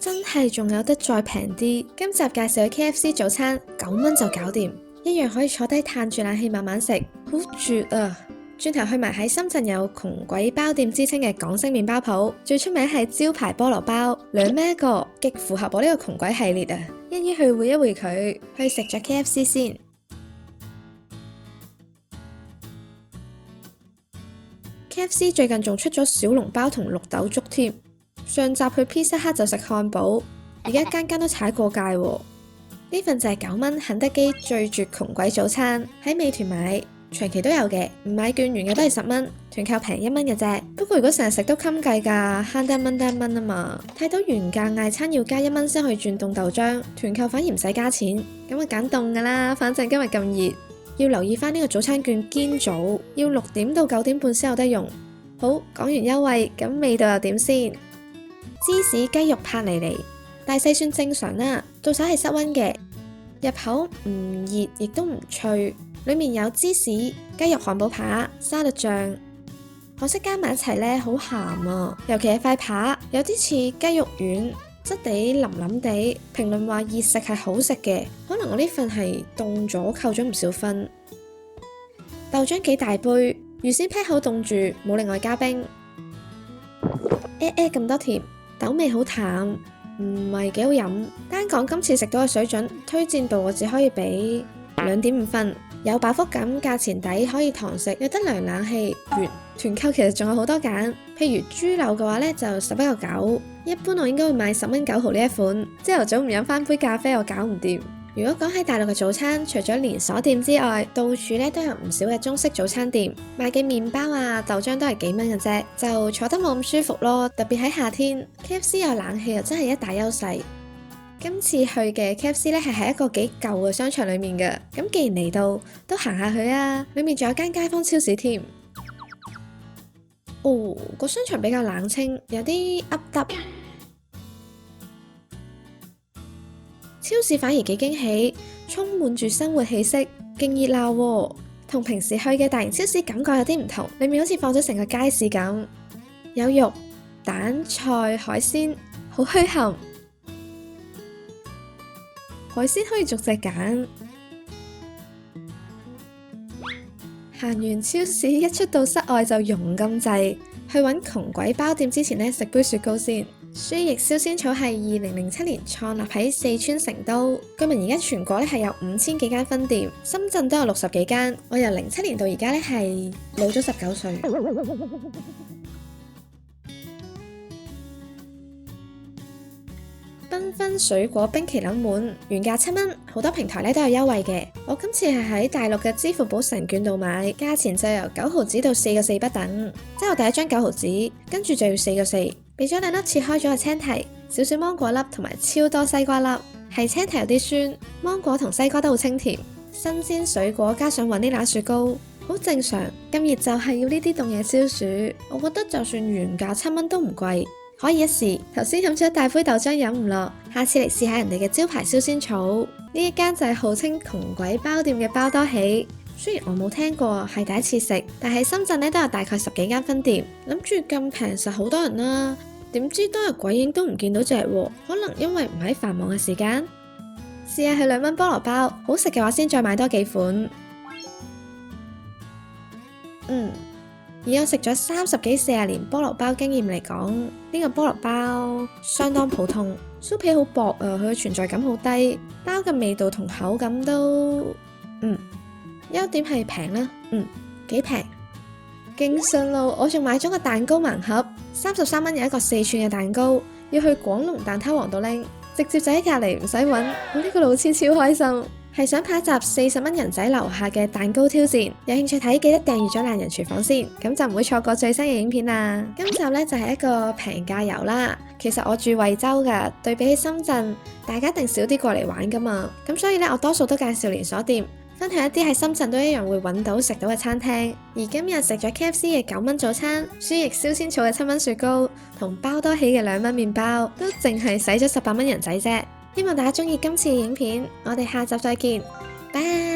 真係仲有得再平啲。今集介紹嘅 KFC 早餐9蚊就搞掂，一樣可以坐低嘆住冷氣慢慢食，好絕啊！轉頭去埋喺深圳有窮鬼包店之稱嘅港式麵包鋪，最出名係招牌菠蘿包，2蚊一個，極符合我呢個窮鬼系列啊！一於去會一會佢，去食咗 KFC 先。KFC 最近仲出咗小籠包同綠豆粥添，上集去 Pizza Hut 就食漢堡，而家間間都踩過界喎。呢份就係9蚊肯德基最絕窮鬼早餐，喺美團買。長期都有嘅，唔買券原價都係10蚊，團購平1蚊嘅啫。不過如果成日食都襟計㗎，慳得1蚊啊嘛。睇到原價嗌餐要加1蚊先可以轉凍豆漿，團購反而唔使加錢，咁啊揀凍㗎啦。反正今日咁熱，要留意返呢個早餐券堅早，要6點到9點半先有得用。好，講完優惠，咁味道又點先？芝士雞肉帕尼尼，大細算正常啦，到手係室溫嘅，入口唔熱亦都唔脆。裏面有芝士、雞肉漢堡扒、沙律醬，可惜加埋一齊呢，好鹹啊！尤其係塊扒，有啲似雞肉丸，質地腍腍地。評論話熱食係好食嘅，可能我呢份係凍咗，扣咗唔少分。豆漿幾大杯，預先劈好凍住，冇另外加冰。咁多甜，豆味好淡，唔係幾好飲。單講今次食到嘅水準，推薦度我只可以俾2.5分。有飽腹感，價錢抵，可以堂食，有得涼冷氣。完，團購其實仲有好多揀，譬如豬柳嘅話呢，就11.9，一般我應該會買10蚊9毫呢一款。朝頭早唔飲翻杯咖啡我搞唔掂。如果講喺大陸嘅早餐，除咗連鎖店之外，到處呢都有唔少嘅中式早餐店，賣嘅麵包啊、豆漿都係幾蚊嘅啫，就坐得冇咁舒服咯。特別喺夏天 ，KFC 有冷氣又真係一大優勢。今次去嘅 KFC 呢係喺一個幾舊嘅商場裏面嘅，咁既然嚟到，都行下去啊！裏面仲有間街坊超市添。哦，個商場比較冷清，有啲噏耷。超市反而幾驚喜，充滿住生活氣息，勁熱鬧喎。同平時去嘅大型超市感覺有啲唔同，裏面好似放咗成個街市咁，有肉、蛋、菜、海鮮，好墟冚。海鮮可以逐隻揀。行完超市一出到室外就溶咁滯，去揾窮鬼包店之前呢，食杯雪糕先。舒逸燒仙草係2007年創立喺四川成都，據聞而家全國呢係有5000幾間分店，深圳都有60幾間。我由07年到而家呢係老咗19歲。繽紛水果冰淇淋碗，原價7蚊，好多平台呢都有優惠嘅。我今次係喺大陸嘅支付寶神券度買，價錢就由9毫子到4個4不等，即係我第一張9毫子，跟住就要4個4，俾咗2粒切開咗嘅青提，少少芒果粒同埋超多西瓜粒，係青提有啲酸，芒果同西瓜都好清甜，新鮮水果加上雲呢拿雪糕，好正常。咁熱就係要呢啲凍嘢消暑，我覺得就算原價7蚊都唔貴。可以一試，頭先飲咗一大杯豆漿飲唔落，下次嚟試下人哋嘅招牌燒仙草。呢一間就係號稱窮鬼包店嘅包多喜，雖然我冇聽過，係第一次食，但係深圳呢都有大概10幾間分店，諗住咁平實好多人啦，點知當日鬼影都唔見到隻喎，可能因為唔喺繁忙嘅時間。試下去2蚊菠蘿包，好食嘅話先再買多幾款。以我食咗30幾40年菠蘿包經驗嚟講，呢個菠蘿包相當普通，酥皮好薄啊，佢嘅存在感好低，包嘅味道同口感都優點係平啦，幾平，勁順路。我仲買咗個蛋糕盲盒，33蚊有一個4寸嘅蛋糕，要去廣隆蛋撻王度拎，直接就喺隔籬，唔使搵。我呢個老千超開心。係想拍一集40蚊人仔樓下嘅蛋糕挑戰，有興趣睇記得訂閱咗爛人廚房先，咁就唔會錯過最新嘅影片啦。今集呢就係一個平價遊啦。其實我住惠州噶，對比起深圳，大家一定少啲過嚟玩噶嘛。咁所以呢，我多數都介紹連鎖店，分享一啲喺深圳都一樣會揾到食到嘅餐廳。而今日食咗 KFC 嘅9蚊早餐，舒逸燒仙草嘅7蚊雪糕，同包多喜嘅2蚊麵包，都淨係使咗18蚊人仔啫。希望大家鍾意今次嘅影片，我哋下集再見，拜。